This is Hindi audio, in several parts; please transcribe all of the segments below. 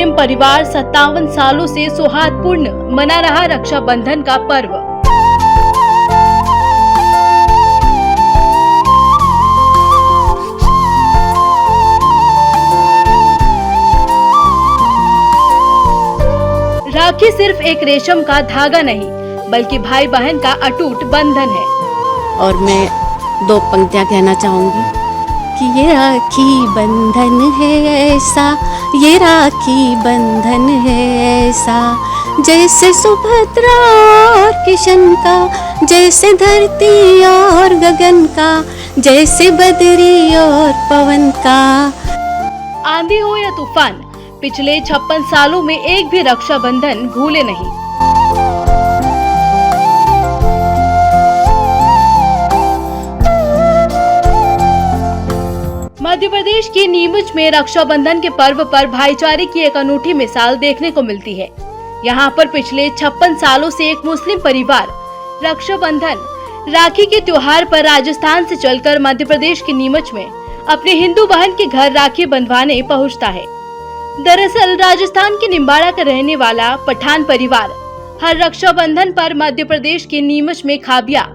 मुस्लिम परिवार 57 सालों से सौहार्दपूर्ण मना रहा रक्षाबंधन का पर्व। राखी सिर्फ एक रेशम का धागा नहीं, बल्कि भाई बहन का अटूट बंधन है। और मैं दो पंक्तियां कहना चाहूंगी कि ये राखी बंधन है ऐसा, ये राखी बंधन है ऐसा, जैसे सुभद्रा और किशन का, जैसे धरती और गगन का, जैसे बदरी और पवन का। आंधी हो या तूफान, पिछले 56 सालों में एक भी रक्षाबंधन भूले नहीं। मध्य प्रदेश के नीमच में रक्षाबंधन के पर्व पर भाईचारे की एक अनूठी मिसाल देखने को मिलती है। यहाँ पर पिछले 56 सालों से एक मुस्लिम परिवार रक्षाबंधन राखी के त्योहार पर राजस्थान से चलकर मध्य प्रदेश के नीमच में अपने हिंदू बहन के घर राखी बंधवाने पहुँचता है। दरअसल राजस्थान के निम्बाड़ा का रहने वाला पठान परिवार हर रक्षाबंधन पर मध्य प्रदेश के नीमच में खाबिया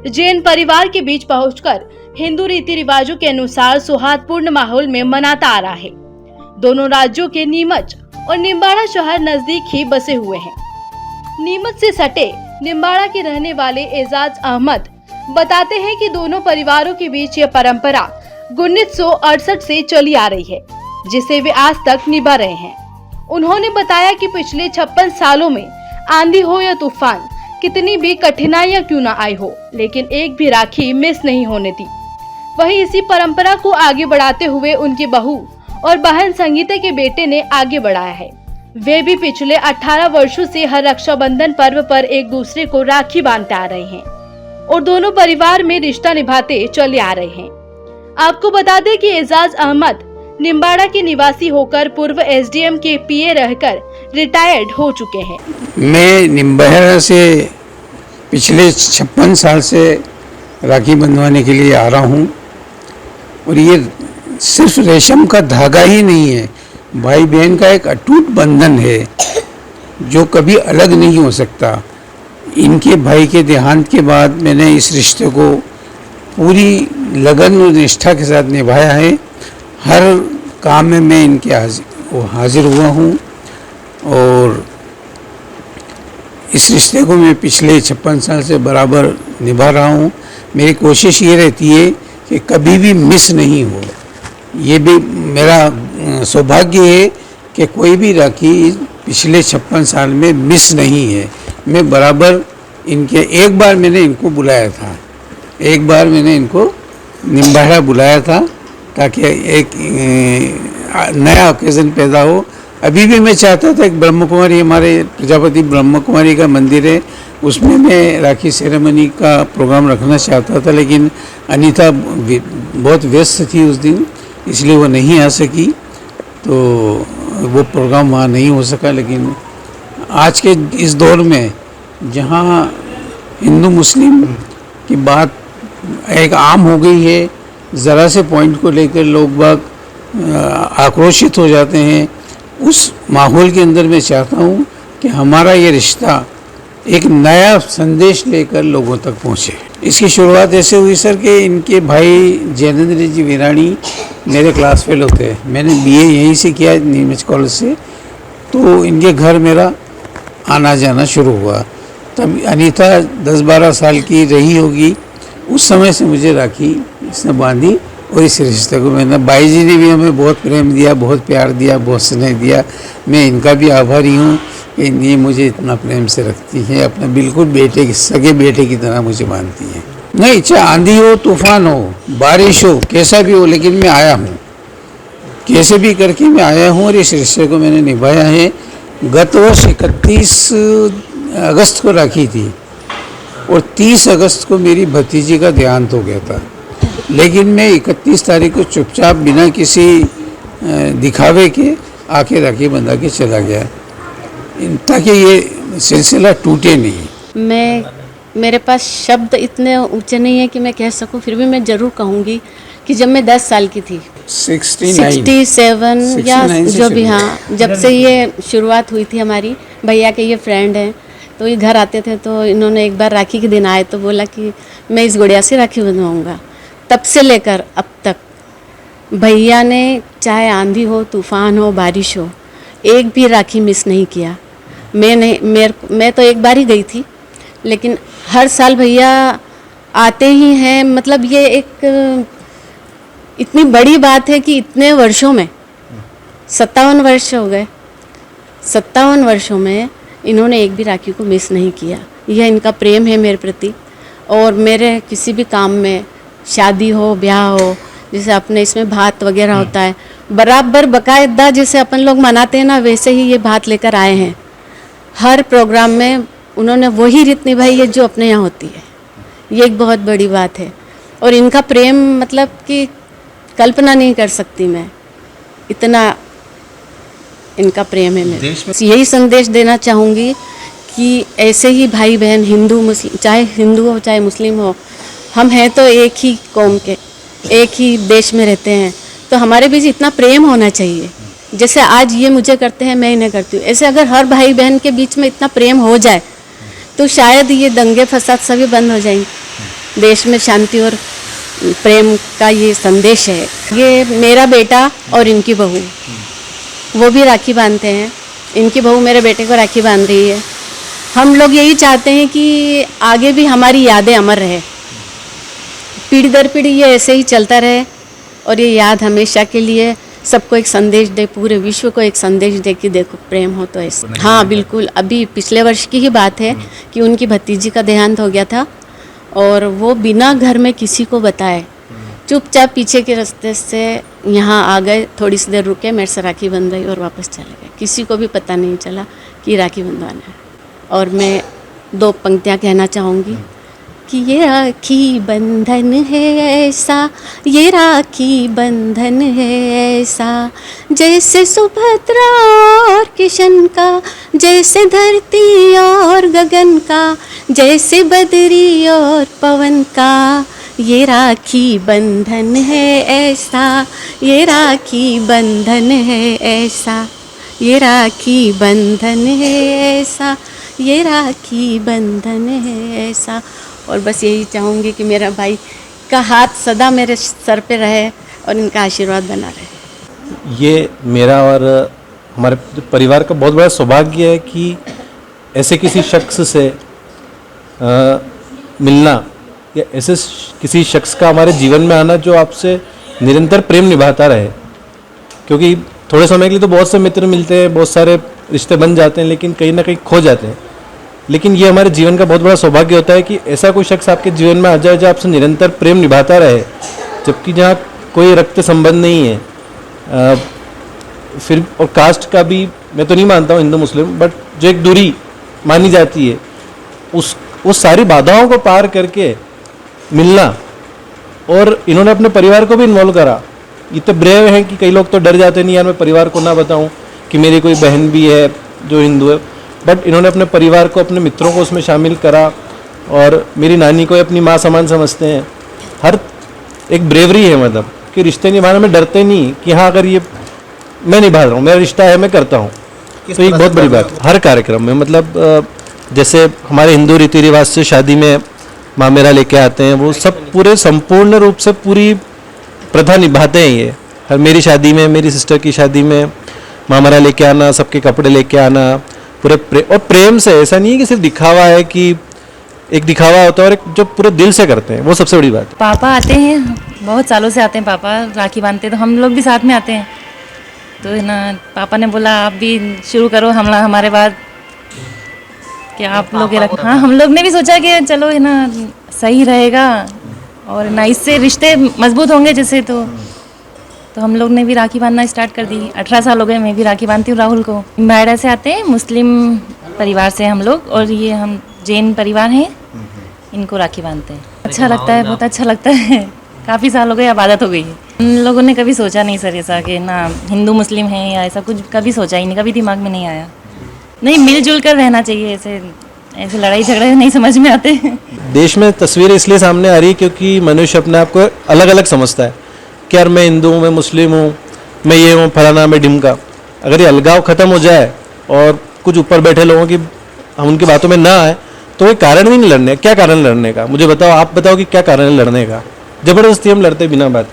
जैन परिवार के बीच पहुंचकर हिंदू रीति रिवाजों के अनुसार सौहार्दपूर्ण माहौल में मनाता आ रहा है। दोनों राज्यों के नीमच और निम्बाड़ा शहर नजदीक ही बसे हुए हैं। नीमच से सटे निम्बाड़ा के रहने वाले एजाज अहमद बताते हैं कि दोनों परिवारों के बीच यह परंपरा 1968 से चली आ रही है, जिसे वे आज तक निभा रहे हैं। उन्होंने बताया कि पिछले 56 सालों में आंधी हो या तूफान, कितनी भी कठिनाइयां क्यों न आई हो, लेकिन एक भी राखी मिस नहीं होने दी। वहीं इसी परंपरा को आगे बढ़ाते हुए उनकी बहू और बहन संगीता के बेटे ने आगे बढ़ाया है। वे भी पिछले 18 वर्षों से हर रक्षाबंधन पर्व पर एक दूसरे को राखी बांधते आ रहे हैं और दोनों परिवार में रिश्ता निभाते चले आ रहे हैं। आपको बता दें कि एजाज अहमद निम्बाड़ा के निवासी होकर पूर्व एसडीएम के पीए रहकर रिटायर्ड हो चुके हैं। मैं निम्बाड़ा से पिछले 56 साल से राखी बंधवाने के लिए आ रहा हूँ और ये सिर्फ रेशम का धागा ही नहीं है, भाई बहन का एक अटूट बंधन है जो कभी अलग नहीं हो सकता। इनके भाई के देहांत के बाद मैंने इस रिश्ते को पूरी लगन और निष्ठा के साथ निभाया है। हर काम में मैं इनके हाजिर हुआ हूँ और इस रिश्ते को मैं पिछले 56 साल से बराबर निभा रहा हूँ। मेरी कोशिश ये रहती है कि कभी भी मिस नहीं हो। ये भी मेरा सौभाग्य है कि कोई भी राखी पिछले 56 साल में मिस नहीं है। मैं बराबर इनके, एक बार मैंने इनको बुलाया था, एक बार मैंने इनको निम्बाड़ा बुलाया था ताकि एक नया ओकेज़न पैदा हो। अभी भी मैं चाहता था एक ब्रह्म कुमारी, हमारे प्रजापति ब्रह्म कुमारी का मंदिर है, उसमें मैं राखी सेरेमनी का प्रोग्राम रखना चाहता था, लेकिन अनीता बहुत व्यस्त थी उस दिन, इसलिए वो नहीं आ सकी, तो वो प्रोग्राम वहाँ नहीं हो सका। लेकिन आज के इस दौर में जहाँ हिंदू मुस्लिम की बात एक आम हो गई है, ज़रा से पॉइंट को लेकर लोग बाग आक्रोशित हो जाते हैं, उस माहौल के अंदर मैं चाहता हूँ कि हमारा ये रिश्ता एक नया संदेश लेकर लोगों तक पहुँचे। इसकी शुरुआत ऐसे हुई सर कि इनके भाई जैनेंद्र जी वीरानी मेरे क्लास फेलो थे। मैंने बीए यहीं से किया, नीमच कॉलेज से, तो इनके घर मेरा आना जाना शुरू हुआ। तब अनीता 10-12 साल की रही होगी, उस समय से मुझे राखी इसने बांधी और इस रिश्ते को मैंने, बाई जी ने भी हमें बहुत प्रेम दिया, बहुत प्यार दिया, बहुत स्नेह दिया। मैं इनका भी आभारी हूँ कि ये मुझे इतना प्रेम से रखती है, अपने बिल्कुल बेटे की, सगे बेटे की तरह मुझे मानती है। नहीं, चाहे आंधी हो, तूफान हो, बारिश हो, कैसा भी हो, लेकिन मैं आया हूँ, कैसे भी करके मैं आया हूँ और इस रिश्ते को मैंने निभाया है। गत वर्ष 31 अगस्त को राखी थी और 30 अगस्त को मेरी भतीजी का देहांत हो गया था, लेकिन मैं 31 तारीख को चुपचाप बिना किसी दिखावे के आके राखी बंधा के चला गया ताकि ये सिलसिला टूटे नहीं। मेरे पास शब्द इतने ऊंचे नहीं है कि मैं कह सकूं, फिर भी मैं ज़रूर कहूंगी कि जब मैं 10 साल की थी 69 67 या 69 से जो भी, शुरू हाँ, जब से ये शुरुआत हुई थी हमारी। भैया के ये फ्रेंड हैं, तो ये घर आते थे, तो इन्होंने एक बार राखी के दिन आए तो बोला कि मैं इस गुड़िया से राखी बंधवाऊँगा। तब से लेकर अब तक भैया ने चाहे आंधी हो, तूफान हो, बारिश हो, एक भी राखी मिस नहीं किया। मैं तो एक बार ही गई थी, लेकिन हर साल भैया आते ही हैं। मतलब ये एक इतनी बड़ी बात है कि इतने वर्षों में 57 वर्ष हो गए, 57 वर्षों में इन्होंने एक भी राखी को मिस नहीं किया। यह इनका प्रेम है मेरे प्रति। और मेरे किसी भी काम में, शादी हो, ब्याह हो, जैसे अपने इसमें भात वगैरह होता है, बराबर बकायदा जैसे अपन लोग मनाते हैं ना, वैसे ही ये भात लेकर आए हैं। हर प्रोग्राम में उन्होंने वही रीत निभाई है जो अपने यहाँ होती है। ये एक बहुत बड़ी बात है। और इनका प्रेम मतलब कि कल्पना नहीं कर सकती मैं, इतना इनका प्रेम है मेरे। यही संदेश देना चाहूँगी कि ऐसे ही भाई बहन, हिंदू मुस्लिम, चाहे हिंदू हो चाहे मुस्लिम हो, हम हैं तो एक ही कौम के, एक ही देश में रहते हैं, तो हमारे बीच इतना प्रेम होना चाहिए। जैसे आज ये मुझे करते हैं, मैं इन्हें करती हूँ, ऐसे अगर हर भाई बहन के बीच में इतना प्रेम हो जाए तो शायद ये दंगे फसाद सभी बंद हो जाएंगे। देश में शांति और प्रेम का ये संदेश है। ये मेरा बेटा और इनकी बहू, वो भी राखी बांधते हैं। इनकी बहू मेरे बेटे को राखी बांध रही है। हम लोग यही चाहते हैं कि आगे भी हमारी यादें अमर रहे, पीढ़ी दर पीढ़ी ये ऐसे ही चलता रहे, और ये याद हमेशा के लिए सबको एक संदेश दे, पूरे विश्व को एक संदेश दे कि देखो प्रेम हो तो ऐसे। हाँ बिल्कुल, अभी पिछले वर्ष की ही बात है कि उनकी भतीजी का देहांत हो गया था, और वो बिना घर में किसी को बताए चुपचाप पीछे के रास्ते से यहाँ आ गए, थोड़ी सी देर रुके, मेरे से राखी बंधवाई और वापस चले गए। किसी को भी पता नहीं चला कि राखी बंधवाना है। और मैं 2 पंक्तियाँ कहना चाहूँगी कि ये राखी बंधन है ऐसा, ये राखी बंधन है ऐसा, जैसे सुभद्रा और किशन का, जैसे धरती और गगन का, जैसे बदरी और पवन का। ये राखी बंधन है ऐसा, ये राखी बंधन है ऐसा, ये राखी बंधन है ऐसा, ये राखी बंधन है ऐसा। और बस यही चाहूँगी कि मेरा भाई का हाथ सदा मेरे सर पे रहे और इनका आशीर्वाद बना रहे। ये मेरा और हमारे परिवार का बहुत बड़ा सौभाग्य है कि ऐसे किसी शख्स से मिलना, या ऐसे किसी शख्स का हमारे जीवन में आना जो आपसे निरंतर प्रेम निभाता रहे। क्योंकि थोड़े समय के लिए तो बहुत से मित्र मिलते हैं, बहुत सारे रिश्ते बन जाते हैं, लेकिन कहीं ना कहीं खो जाते हैं। लेकिन ये हमारे जीवन का बहुत बड़ा सौभाग्य होता है कि ऐसा कोई शख्स आपके जीवन में आ जाए जो आपसे निरंतर प्रेम निभाता रहे, जबकि जहाँ कोई रक्त संबंध नहीं है। फिर और कास्ट का भी मैं तो नहीं मानता हूँ, हिंदू मुस्लिम, बट जो एक दूरी मानी जाती है, उस सारी बाधाओं को पार करके मिलना। और इन्होंने अपने परिवार को भी इन्वॉल्व करा। इतने ब्रेव हैं कि कई लोग तो डर जाते नहीं, यार मैं परिवार को ना बताऊं कि मेरी कोई बहन भी है जो हिंदू है, बट इन्होंने अपने परिवार को, अपने मित्रों को उसमें शामिल करा। और मेरी नानी को अपनी माँ समान समझते हैं। हर एक ब्रेवरी है, मतलब कि रिश्ते निभाने में डरते नहीं कि हाँ अगर ये मैं निभा रहा हूँ, मेरा रिश्ता है, मैं करता हूँ। तो एक बहुत बड़ी बात है हर कार्यक्रम में। मतलब जैसे हमारे हिंदू रीति रिवाज से शादी में मामेरा लेके आते हैं, वो सब पूरे संपूर्ण रूप से पूरी प्रथा निभाते हैं ये। हर मेरी शादी में, मेरी सिस्टर की शादी में मामेरा लेके आना, सबके कपड़े लेके आना, पूरे और प्रेम से। ऐसा नहीं है कि सिर्फ दिखावा है, कि एक दिखावा होता है और एक जो पूरे दिल से करते हैं, वो सबसे बड़ी बात है। पापा आते हैं, बहुत सालों से आते हैं पापा, राखी बांधते तो हम लोग भी साथ में आते हैं। तो है ना, पापा ने बोला आप भी शुरू करो हमारे बाद, कि आप लोग हाँ, हम लोग ने भी सोचा कि चलो है ना सही रहेगा और ना इससे रिश्ते मजबूत होंगे जैसे। तो हम लोग ने भी राखी बांधना स्टार्ट कर दी। 18 साल हो गए मैं भी राखी बांधती हूँ राहुल को। नोएडा से आते हैं, मुस्लिम परिवार से हम लोग, और ये हम जैन परिवार हैं, इनको राखी बांधते हैं। अच्छा लगता है, बहुत अच्छा लगता है। काफ़ी साल हो गए, अब आदत हो गई है। हम लोगों ने कभी सोचा नहीं सर ऐसा कि ना हिंदू मुस्लिम है या ऐसा कुछ, कभी सोचा ही नहीं, कभी दिमाग में नहीं आया। नहीं, मिलजुल कर रहना चाहिए, ऐसे लड़ाई झगड़े नहीं समझ में आते। देश में तस्वीरें इसलिए सामने आ रही है क्योंकि मनुष्य अपने आप को अलग अलग समझता है कि यार मैं हिंदू हूँ, मैं मुस्लिम हूँ, मैं ये हूँ, फलाना, मैं ढिमका। अगर ये अलगाव खत्म हो जाए और कुछ ऊपर बैठे लोगों की हम उनकी बातों में ना आए तो कोई कारण भी नहीं लड़ने। क्या कारण लड़ने का? मुझे बताओ, आप बताओ कि क्या कारण है लड़ने का? जबरदस्ती हम लड़ते बिना बात।